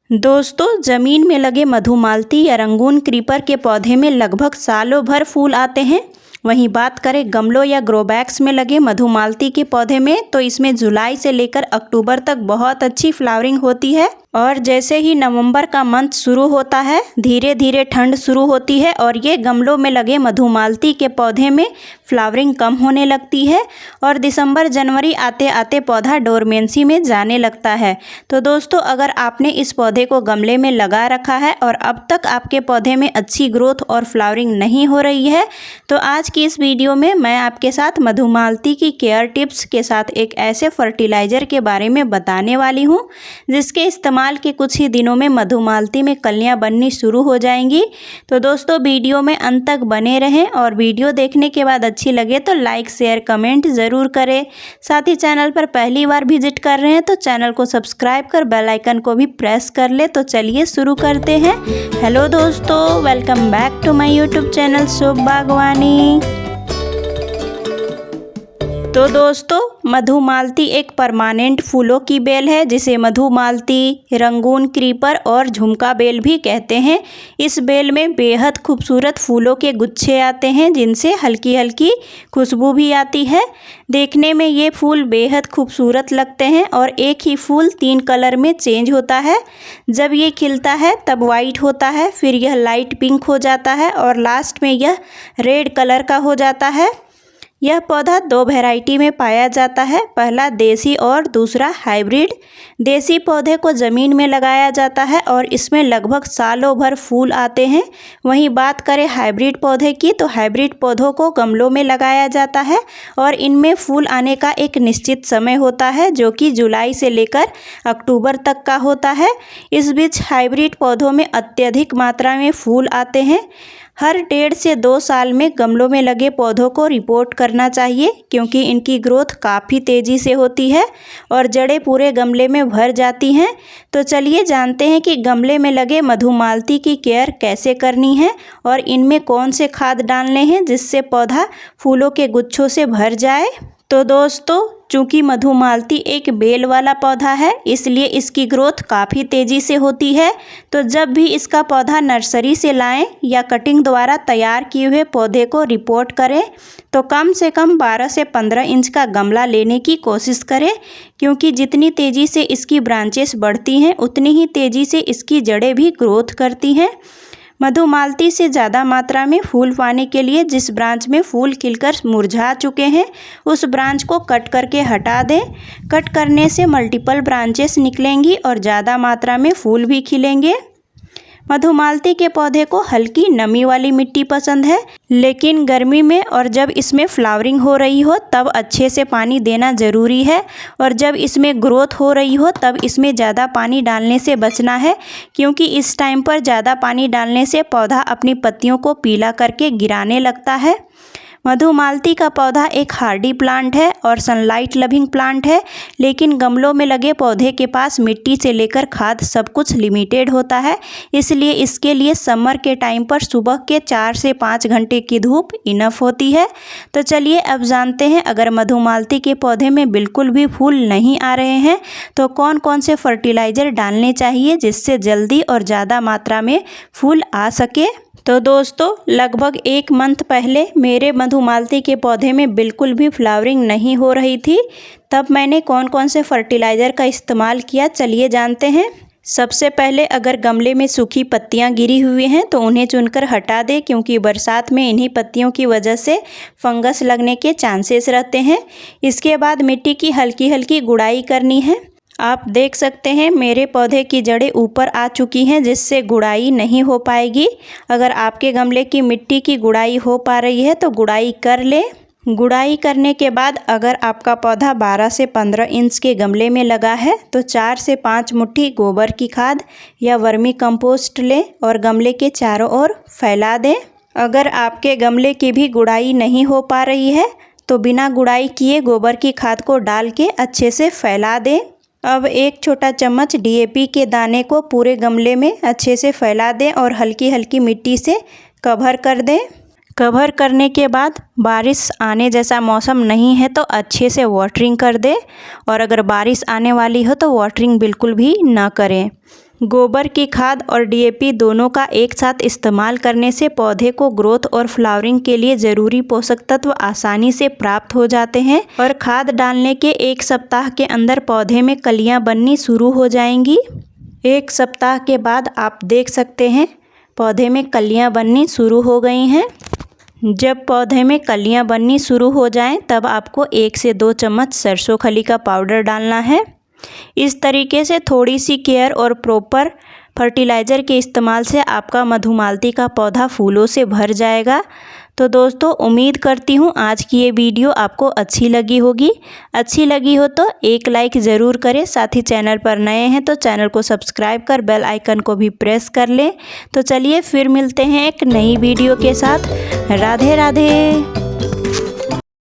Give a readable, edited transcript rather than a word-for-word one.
दोस्तों, ज़मीन में लगे मधुमालती या रंगून क्रीपर के पौधे में लगभग सालों भर फूल आते हैं। वहीं बात करें गमलों या ग्रो बैग्स में लगे मधुमालती के पौधे में, तो इसमें जुलाई से लेकर अक्टूबर तक बहुत अच्छी फ्लावरिंग होती है। और जैसे ही नवंबर का मंथ शुरू होता है, धीरे धीरे ठंड शुरू होती है और ये गमलों में लगे मधुमालती के पौधे में फ्लावरिंग कम होने लगती है और दिसंबर जनवरी आते आते पौधा डोरमेंसी में जाने लगता है। तो दोस्तों, अगर आपने इस पौधे को गमले में लगा रखा है और अब तक आपके पौधे में अच्छी ग्रोथ और फ्लावरिंग नहीं हो रही है, तो आज की इस वीडियो में मैं आपके साथ मधुमालती की केयर टिप्स के साथ एक ऐसे फर्टिलाइज़र के बारे में बताने वाली हूँ जिसके इस्तेमाल के कुछ ही दिनों में मधुमालती में कलियां बननी शुरू हो जाएंगी। तो दोस्तों, वीडियो में अंत तक बने रहें और वीडियो देखने के बाद अच्छी लगे तो लाइक शेयर कमेंट ज़रूर करें। साथ ही चैनल पर पहली बार विजिट कर रहे हैं तो चैनल को सब्सक्राइब कर बेल आइकन को भी प्रेस कर ले। तो चलिए शुरू करते हैं। हेलो दोस्तों, welcome back to my YouTube channel Shubh Bagwani. तो दोस्तों, मधुमालती एक परमानेंट फूलों की बेल है जिसे मधुमालती, रंगून क्रीपर और झुमका बेल भी कहते हैं। इस बेल में बेहद खूबसूरत फूलों के गुच्छे आते हैं जिनसे हल्की हल्की खुशबू भी आती है। देखने में ये फूल बेहद खूबसूरत लगते हैं और एक ही फूल 3 कलर में चेंज होता है। जब ये खिलता है तब वाइट होता है, फिर यह लाइट पिंक हो जाता है और लास्ट में यह रेड कलर का हो जाता है। यह पौधा 2 वैरायटी में पाया जाता है, पहला देसी और दूसरा हाइब्रिड। देसी पौधे को ज़मीन में लगाया जाता है और इसमें लगभग सालों भर फूल आते हैं। वहीं बात करें हाइब्रिड पौधे की, तो हाइब्रिड पौधों को गमलों में लगाया जाता है और इनमें फूल आने का एक निश्चित समय होता है जो कि जुलाई से लेकर अक्टूबर तक का होता है। इस बीच हाइब्रिड पौधों में अत्यधिक मात्रा में फूल आते हैं। हर 1.5 से 2 साल में गमलों में लगे पौधों को रिपोर्ट करना चाहिए क्योंकि इनकी ग्रोथ काफ़ी तेज़ी से होती है और जड़ें पूरे गमले में भर जाती हैं। तो चलिए जानते हैं कि गमले में लगे मधुमालती की केयर कैसे करनी है और इनमें कौन से खाद डालने हैं जिससे पौधा फूलों के गुच्छों से भर जाए। तो दोस्तों, चूँकि मधुमालती एक बेल वाला पौधा है इसलिए इसकी ग्रोथ काफ़ी तेज़ी से होती है। तो जब भी इसका पौधा नर्सरी से लाएं या कटिंग द्वारा तैयार किए हुए पौधे को रिपोर्ट करें तो कम से कम 12 से 15 इंच का गमला लेने की कोशिश करें क्योंकि जितनी तेज़ी से इसकी ब्रांचेस बढ़ती हैं उतनी ही तेज़ी से इसकी जड़ें भी ग्रोथ करती हैं। मधुमालती से ज़्यादा मात्रा में फूल पाने के लिए जिस ब्रांच में फूल खिलकर मुरझा चुके हैं उस ब्रांच को कट करके हटा दें। कट करने से मल्टीपल ब्रांचेस निकलेंगी और ज़्यादा मात्रा में फूल भी खिलेंगे। मधुमालती के पौधे को हल्की नमी वाली मिट्टी पसंद है, लेकिन गर्मी में और जब इसमें फ्लावरिंग हो रही हो तब अच्छे से पानी देना ज़रूरी है और जब इसमें ग्रोथ हो रही हो तब इसमें ज़्यादा पानी डालने से बचना है क्योंकि इस टाइम पर ज़्यादा पानी डालने से पौधा अपनी पत्तियों को पीला करके गिराने लगता है। मधुमालती का पौधा एक हार्डी प्लांट है और सनलाइट लविंग प्लांट है, लेकिन गमलों में लगे पौधे के पास मिट्टी से लेकर खाद सब कुछ लिमिटेड होता है, इसलिए इसके लिए समर के टाइम पर सुबह के 4 से 5 घंटे की धूप इनफ होती है। तो चलिए अब जानते हैं अगर मधुमालती के पौधे में बिल्कुल भी फूल नहीं आ रहे हैं तो कौन कौन से फर्टिलाइज़र डालने चाहिए जिससे जल्दी और ज़्यादा मात्रा में फूल आ सके। तो दोस्तों, लगभग 1 मंथ पहले मेरे मधुमालती के पौधे में बिल्कुल भी फ्लावरिंग नहीं हो रही थी। तब मैंने कौन कौन से फर्टिलाइज़र का इस्तेमाल किया, चलिए जानते हैं। सबसे पहले अगर गमले में सूखी पत्तियां गिरी हुई हैं तो उन्हें चुनकर हटा दें क्योंकि बरसात में इन्हीं पत्तियों की वजह से फंगस लगने के चांसेस रहते हैं। इसके बाद मिट्टी की हल्की हल्की गुड़ाई करनी है। आप देख सकते हैं मेरे पौधे की जड़ें ऊपर आ चुकी हैं जिससे गुड़ाई नहीं हो पाएगी। अगर आपके गमले की मिट्टी की गुड़ाई हो पा रही है तो गुड़ाई कर लें। गुड़ाई करने के बाद अगर आपका पौधा 12 से 15 इंच के गमले में लगा है तो 4 से 5 मुट्ठी गोबर की खाद या वर्मी कंपोस्ट लें और गमले के चारों ओर फैला दें। अगर आपके गमले की भी गुड़ाई नहीं हो पा रही है तो बिना गुड़ाई किए गोबर की खाद को डाल के अच्छे से फैला दें। अब 1 छोटा चम्मच DAP के दाने को पूरे गमले में अच्छे से फैला दें और हल्की हल्की मिट्टी से कवर कर दें। कवर करने के बाद बारिश आने जैसा मौसम नहीं है तो अच्छे से वाटरिंग कर दें और अगर बारिश आने वाली हो तो वाटरिंग बिल्कुल भी ना करें। गोबर की खाद और डीएपी दोनों का एक साथ इस्तेमाल करने से पौधे को ग्रोथ और फ्लावरिंग के लिए ज़रूरी पोषक तत्व आसानी से प्राप्त हो जाते हैं और खाद डालने के 1 सप्ताह के अंदर पौधे में कलियां बननी शुरू हो जाएंगी। 1 सप्ताह के बाद आप देख सकते हैं पौधे में कलियां बननी शुरू हो गई हैं। जब पौधे में कलियां बननी शुरू हो जाएं तब आपको 1 से 2 चम्मच सरसों खली का पाउडर डालना है। इस तरीके से थोड़ी सी केयर और प्रॉपर फर्टिलाइज़र के इस्तेमाल से आपका मधुमालती का पौधा फूलों से भर जाएगा। तो दोस्तों उम्मीद करती हूँ आज की ये वीडियो आपको अच्छी लगी होगी। अच्छी लगी हो तो एक लाइक ज़रूर करें, साथ ही चैनल पर नए हैं तो चैनल को सब्सक्राइब कर बेल आइकन को भी प्रेस कर लें। तो चलिए फिर मिलते हैं एक नई वीडियो के साथ। राधे राधे।